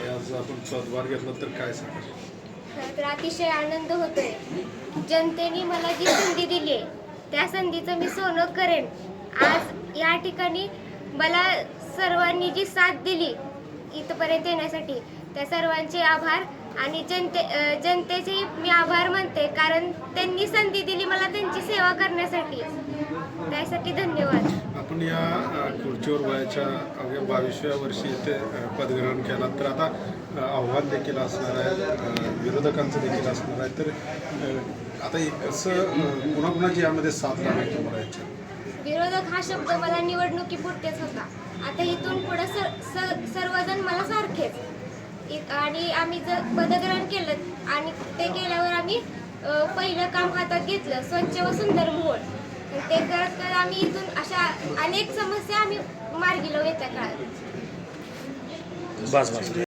आणि आज आपण पदभार घेतला तर काय सांगाल? तर अतिशय आनंद होतोय. जनतेने मला जी संधी दिली आहे त्या संधीचं मी सोनं करेन. आज या ठिकाणी मला सर्वांनी जी साथ दिली इथपर्यंत येण्यासाठी त्या सर्वांचे आभार आणि जनतेचे मी आभार मानते, कारण त्यांनी संधी दिली मला त्यांची सेवा करण्यासाठी. त्यासाठी धन्यवाद. आपण या खुर्चीवर वयाच्या अवघ्या 22व्या वर्षी इथे पदग्रहण केला, तर आता आव्हान देखील असणार आहे, विरोधकांचं देखील असणार आहे. तर आता एक कसं कुणाकुणाची यामध्ये साथ लावायची तुम्हाला याच्या? विरोधक हा शब्द मला निवडणुकीपुरतेच होता. आता इथून पुढे सर्वजण मला सारखेच. आणि आम्ही जर पदग्रहण केलं आणि ते केल्यावर आम्ही पहिलं काम हातात घेतलं, स्वच्छ व सुंदर मोहोळ. ते करत करत आम्ही इथून अशा अनेक समस्या आम्ही मार्गी लावू येत्या काळात. बस बस.